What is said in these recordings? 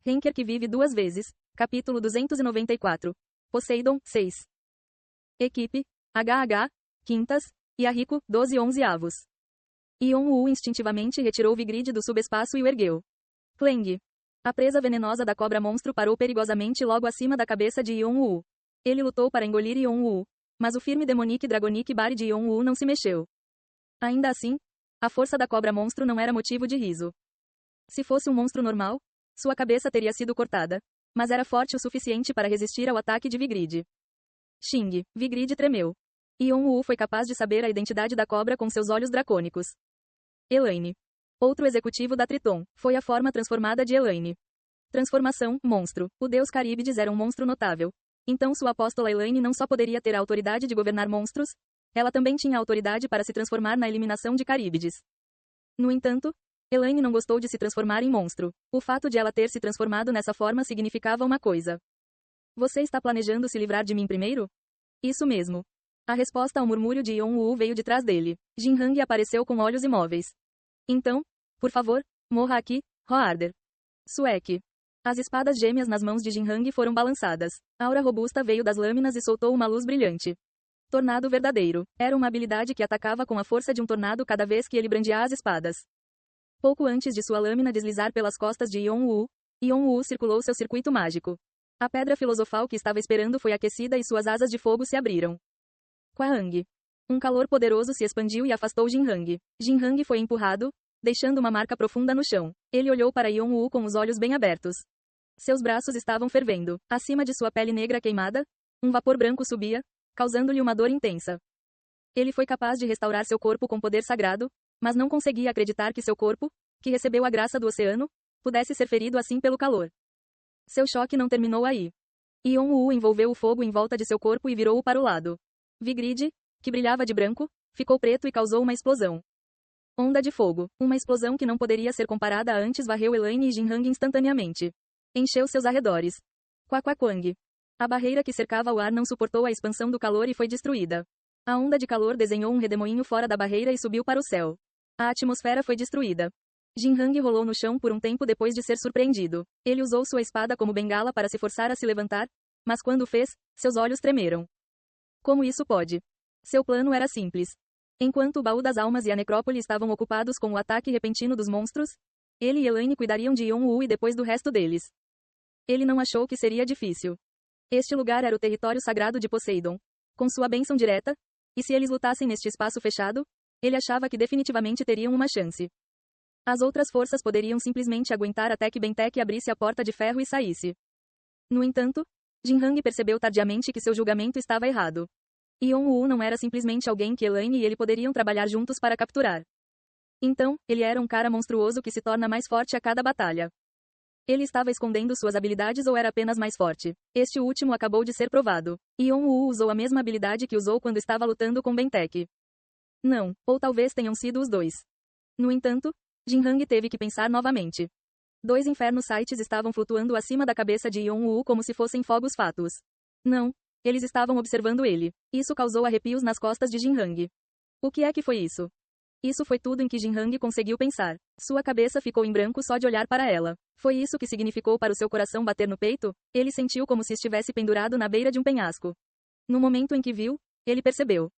Henker que vive duas vezes. Capítulo 294. Poseidon, 6. Equipe, HH, quintas, e Arrico, 12 avos. Ion-Woo instintivamente retirou Vigrid do subespaço e o ergueu. Clang. A presa venenosa da cobra-monstro parou perigosamente logo acima da cabeça de Ion-Woo. Ele lutou para engolir Ion-Woo, mas o firme Demonic Dragonic Bari de Ion-Woo não se mexeu. Ainda assim, a força da cobra-monstro não era motivo de riso. Se fosse um monstro normal, sua cabeça teria sido cortada, mas era forte o suficiente para resistir ao ataque de Vigrid. Xing, Vigrid tremeu. Ion-Woo foi capaz de saber a identidade da cobra com seus olhos dracônicos. Elaine. Outro executivo da Triton, foi a forma transformada de Elaine. Transformação, monstro. O deus Caríbides era um monstro notável. Então sua apóstola Elaine não só poderia ter a autoridade de governar monstros, ela também tinha a autoridade para se transformar na eliminação de Caríbides. No entanto, Elaine não gostou de se transformar em monstro. O fato de ela ter se transformado nessa forma significava uma coisa. Você está planejando se livrar de mim primeiro? Isso mesmo. A resposta ao murmúrio de Ion-Woo veio de trás dele. Jin-Hang apareceu com olhos imóveis. Então, por favor, morra aqui, Hoarder. Suek. As espadas gêmeas nas mãos de Jin-Hang foram balançadas. A aura robusta veio das lâminas e soltou uma luz brilhante. Tornado verdadeiro. Era uma habilidade que atacava com a força de um tornado cada vez que ele brandia as espadas. Pouco antes de sua lâmina deslizar pelas costas de Ion-Woo, Ion-Woo circulou seu circuito mágico. A pedra filosofal que estava esperando foi aquecida e suas asas de fogo se abriram. Kwahang. Um calor poderoso se expandiu e afastou Jin-Hang. Jin-Hang foi empurrado, deixando uma marca profunda no chão. Ele olhou para Ion-Woo com os olhos bem abertos. Seus braços estavam fervendo. Acima de sua pele negra queimada, um vapor branco subia, causando-lhe uma dor intensa. Ele foi capaz de restaurar seu corpo com poder sagrado, mas não conseguia acreditar que seu corpo, que recebeu a graça do oceano, pudesse ser ferido assim pelo calor. Seu choque não terminou aí. Ion-Woo envolveu o fogo em volta de seu corpo e virou-o para o lado. Vigrid, que brilhava de branco, ficou preto e causou uma explosão. Onda de fogo. Uma explosão que não poderia ser comparada a antes varreu Elaine e Jin-Hang instantaneamente. Encheu seus arredores. Quaquaquang. A barreira que cercava o ar não suportou a expansão do calor e foi destruída. A onda de calor desenhou um redemoinho fora da barreira e subiu para o céu. A atmosfera foi destruída. Jin-Hang rolou no chão por um tempo depois de ser surpreendido. Ele usou sua espada como bengala para se forçar a se levantar, mas quando o fez, seus olhos tremeram. Como isso pode? Seu plano era simples. Enquanto o baú das almas e a necrópole estavam ocupados com o ataque repentino dos monstros, ele e Elaine cuidariam de Ion-Woo e depois do resto deles. Ele não achou que seria difícil. Este lugar era o território sagrado de Poseidon, com sua bênção direta, e se eles lutassem neste espaço fechado, ele achava que definitivamente teriam uma chance. As outras forças poderiam simplesmente aguentar até que Bentek abrisse a porta de ferro e saísse. No entanto, Jin-Hang percebeu tardiamente que seu julgamento estava errado. Ion-Woo não era simplesmente alguém que Elaine e ele poderiam trabalhar juntos para capturar. Então, ele era um cara monstruoso que se torna mais forte a cada batalha. Ele estava escondendo suas habilidades ou era apenas mais forte? Este último acabou de ser provado. Ion-Woo usou a mesma habilidade que usou quando estava lutando com Bentek. Não, ou talvez tenham sido os dois. No entanto, Jin-Hang teve que pensar novamente. Dois infernos sites estavam flutuando acima da cabeça de Ion-Woo como se fossem fogos fátuos. Não, eles estavam observando ele. Isso causou arrepios nas costas de Jin-Hang. O que é que foi isso? Isso foi tudo em que Jin-Hang conseguiu pensar. Sua cabeça ficou em branco só de olhar para ela. Foi isso que significou para o seu coração bater no peito? Ele sentiu como se estivesse pendurado na beira de um penhasco. No momento em que viu, ele percebeu.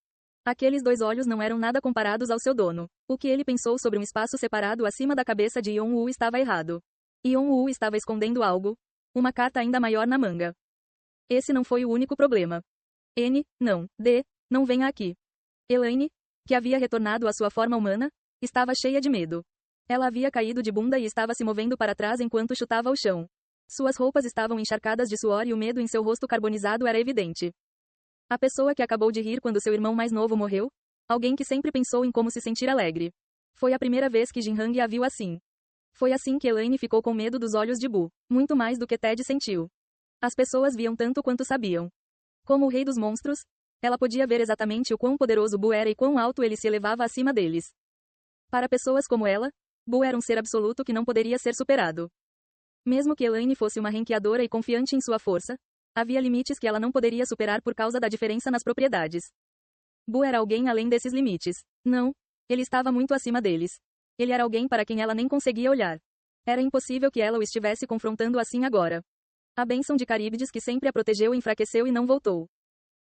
Aqueles dois olhos não eram nada comparados ao seu dono. O que ele pensou sobre um espaço separado acima da cabeça de Ion-Woo estava errado. Ion-Woo estava escondendo algo. Uma carta ainda maior na manga. Esse não foi o único problema. N, não, D, não venha aqui. Elaine, que havia retornado à sua forma humana, estava cheia de medo. Ela havia caído de bunda e estava se movendo para trás enquanto chutava o chão. Suas roupas estavam encharcadas de suor e o medo em seu rosto carbonizado era evidente. A pessoa que acabou de rir quando seu irmão mais novo morreu? Alguém que sempre pensou em como se sentir alegre. Foi a primeira vez que Jin-Hang a viu assim. Foi assim que Elaine ficou com medo dos olhos de Boo. Muito mais do que Ted sentiu. As pessoas viam tanto quanto sabiam. Como o rei dos monstros, ela podia ver exatamente o quão poderoso Boo era e quão alto ele se elevava acima deles. Para pessoas como ela, Boo era um ser absoluto que não poderia ser superado. Mesmo que Elaine fosse uma ranqueadora e confiante em sua força, havia limites que ela não poderia superar por causa da diferença nas propriedades. Boo era alguém além desses limites. Não, ele estava muito acima deles. Ele era alguém para quem ela nem conseguia olhar. Era impossível que ela o estivesse confrontando assim agora. A bênção de Caríbides que sempre a protegeu enfraqueceu e não voltou.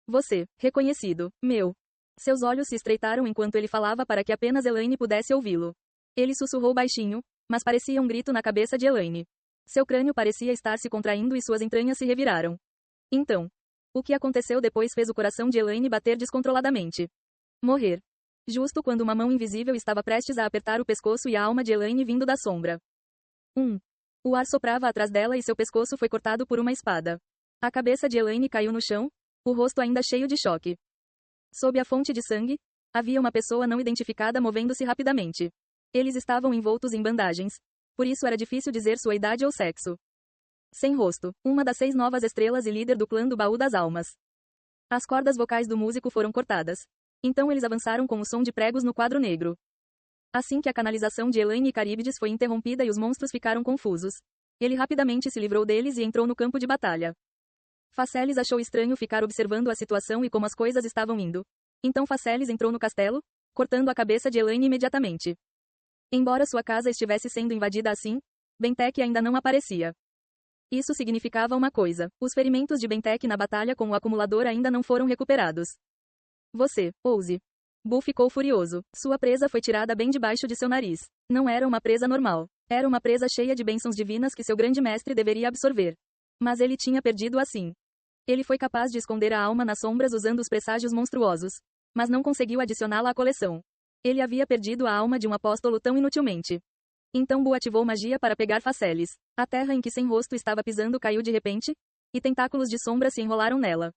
Você, reconhecido, meu. Seus olhos se estreitaram enquanto ele falava para que apenas Elaine pudesse ouvi-lo. Ele sussurrou baixinho, mas parecia um grito na cabeça de Elaine. Seu crânio parecia estar se contraindo e suas entranhas se reviraram. Então, o que aconteceu depois fez o coração de Elaine bater descontroladamente. Morrer. Justo quando uma mão invisível estava prestes a apertar o pescoço e a alma de Elaine vindo da sombra. O ar soprava atrás dela e seu pescoço foi cortado por uma espada. A cabeça de Elaine caiu no chão, o rosto ainda cheio de choque. Sob a fonte de sangue, havia uma pessoa não identificada movendo-se rapidamente. Eles estavam envoltos em bandagens. Por isso era difícil dizer sua idade ou sexo. Sem rosto, uma das 6 novas estrelas e líder do clã do Baú das Almas. As cordas vocais do músico foram cortadas. Então eles avançaram com o som de pregos no quadro negro. Assim que a canalização de Elaine e Caríbides foi interrompida e os monstros ficaram confusos, ele rapidamente se livrou deles e entrou no campo de batalha. Faceles achou estranho ficar observando a situação e como as coisas estavam indo. Então Faceles entrou no castelo, cortando a cabeça de Elaine imediatamente. Embora sua casa estivesse sendo invadida assim, Bentek ainda não aparecia. Isso significava uma coisa: os ferimentos de Bentek na batalha com o acumulador ainda não foram recuperados. Você, ouse. Bu ficou furioso. Sua presa foi tirada bem debaixo de seu nariz. Não era uma presa normal. Era uma presa cheia de bênçãos divinas que seu grande mestre deveria absorver. Mas ele tinha perdido assim. Ele foi capaz de esconder a alma nas sombras usando os presságios monstruosos. Mas não conseguiu adicioná-la à coleção. Ele havia perdido a alma de um apóstolo tão inutilmente. Então Bu ativou magia para pegar Faceles. A terra em que Sem Rosto estava pisando caiu de repente, e tentáculos de sombra se enrolaram nela.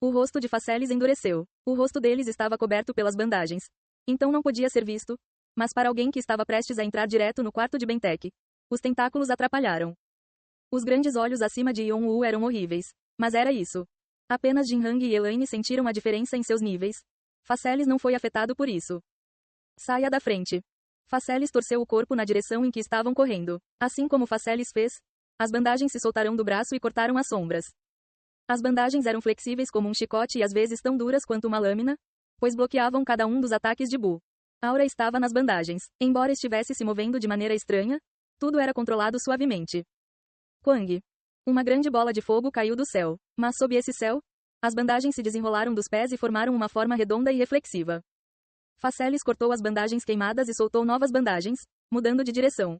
O rosto de Faceles endureceu. O rosto deles estava coberto pelas bandagens. Então não podia ser visto, mas para alguém que estava prestes a entrar direto no quarto de Bentek, os tentáculos atrapalharam. Os grandes olhos acima de Yon-Woo eram horríveis, mas era isso. Apenas Jinhang e Elaine sentiram a diferença em seus níveis. Faceles não foi afetado por isso. Saia da frente. Faceles torceu o corpo na direção em que estavam correndo. Assim como Faceles fez, as bandagens se soltaram do braço e cortaram as sombras. As bandagens eram flexíveis como um chicote e às vezes tão duras quanto uma lâmina, pois bloqueavam cada um dos ataques de Bu. Aura estava nas bandagens. Embora estivesse se movendo de maneira estranha, tudo era controlado suavemente. Quang. Uma grande bola de fogo caiu do céu. Mas sob esse céu, as bandagens se desenrolaram dos pés e formaram uma forma redonda e reflexiva. Faceles cortou as bandagens queimadas e soltou novas bandagens, mudando de direção.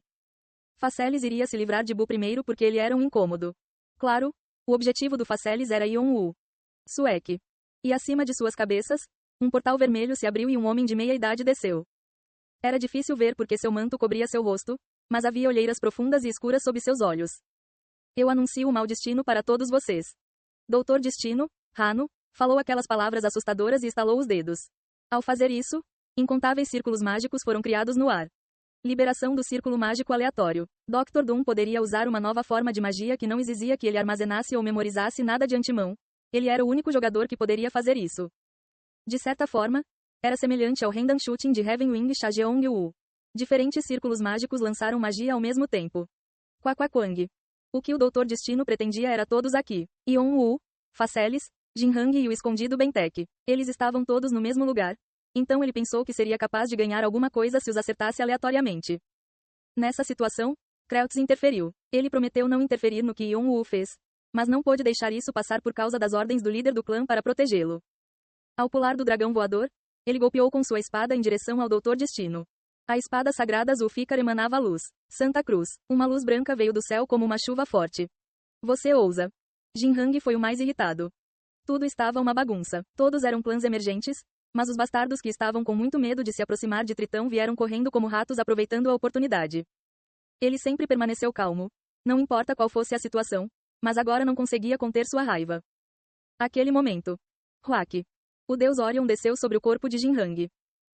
Faceles iria se livrar de Bu primeiro porque ele era um incômodo. Claro, o objetivo do Faceles era Yon-Woo. Suek. E acima de suas cabeças, um portal vermelho se abriu e um homem de meia idade desceu. Era difícil ver porque seu manto cobria seu rosto, mas havia olheiras profundas e escuras sob seus olhos. Eu anuncio o mau destino para todos vocês. Doutor Destino, Hano, falou aquelas palavras assustadoras e estalou os dedos. Ao fazer isso, incontáveis círculos mágicos foram criados no ar. Liberação do círculo mágico aleatório. Dr. Doom poderia usar uma nova forma de magia que não exigia que ele armazenasse ou memorizasse nada de antemão. Ele era o único jogador que poderia fazer isso. De certa forma, era semelhante ao Rendan Shooting de Heavenwing Shajeong-Woo. Diferentes círculos mágicos lançaram magia ao mesmo tempo. Quaquaquang. O que o Doutor Destino pretendia era todos aqui. Yon-Woo, Faceles, Jinhang e o escondido Bentek. Eles estavam todos no mesmo lugar. Então ele pensou que seria capaz de ganhar alguma coisa se os acertasse aleatoriamente. Nessa situação, Kreutz interferiu. Ele prometeu não interferir no que Yon-Woo fez, mas não pôde deixar isso passar por causa das ordens do líder do clã para protegê-lo. Ao pular do dragão voador, ele golpeou com sua espada em direção ao Doutor Destino. A espada sagrada Zulfikar emanava luz. Santa Cruz. Uma luz branca veio do céu como uma chuva forte. Você ousa. Jinhang foi o mais irritado. Tudo estava uma bagunça. Todos eram clãs emergentes, mas os bastardos que estavam com muito medo de se aproximar de Tritão vieram correndo como ratos aproveitando a oportunidade. Ele sempre permaneceu calmo. Não importa qual fosse a situação, mas agora não conseguia conter sua raiva. Aquele momento. Huak. O deus Orion desceu sobre o corpo de Jinhang.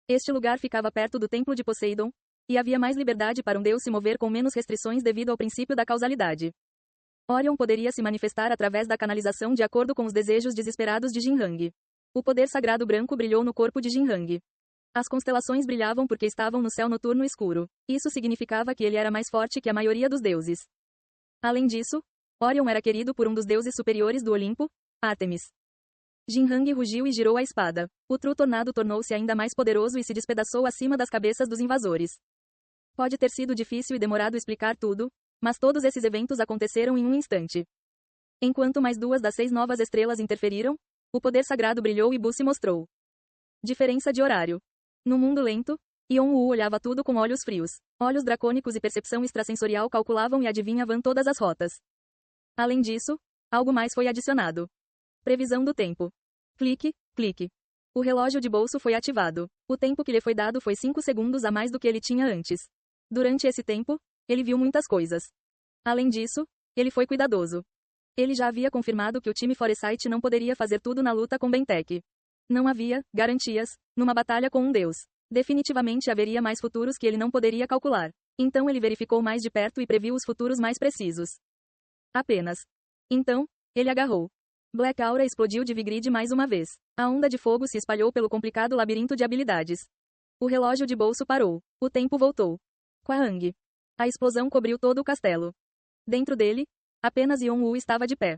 Este lugar ficava perto do templo de Poseidon, e havia mais liberdade para um deus se mover com menos restrições devido ao princípio da causalidade. Orion poderia se manifestar através da canalização de acordo com os desejos desesperados de Jinhang. O poder sagrado branco brilhou no corpo de Jinhang. As constelações brilhavam porque estavam no céu noturno escuro. Isso significava que ele era mais forte que a maioria dos deuses. Além disso, Orion era querido por um dos deuses superiores do Olimpo, Ártemis. Jinhang rugiu e girou a espada. O True Tornado tornou-se ainda mais poderoso e se despedaçou acima das cabeças dos invasores. Pode ter sido difícil e demorado explicar tudo, mas todos esses eventos aconteceram em um instante. Enquanto mais 2 das 6 novas estrelas interferiram, o poder sagrado brilhou e Bu se mostrou. Diferença de horário. No mundo lento, Yon-Woo olhava tudo com olhos frios. Olhos dracônicos e percepção extrasensorial calculavam e adivinhavam todas as rotas. Além disso, algo mais foi adicionado. Previsão do tempo. Clique, clique. O relógio de bolso foi ativado. O tempo que lhe foi dado foi 5 segundos a mais do que ele tinha antes. Durante esse tempo, ele viu muitas coisas. Além disso, ele foi cuidadoso. Ele já havia confirmado que o time Foresight não poderia fazer tudo na luta com Bentek. Não havia garantias numa batalha com um deus. Definitivamente haveria mais futuros que ele não poderia calcular. Então ele verificou mais de perto e previu os futuros mais precisos. Apenas. Então, ele agarrou. Black Aura explodiu de Vigrid mais uma vez. A onda de fogo se espalhou pelo complicado labirinto de habilidades. O relógio de bolso parou. O tempo voltou. Kwang. A explosão cobriu todo o castelo. Dentro dele, apenas Yon-Woo estava de pé.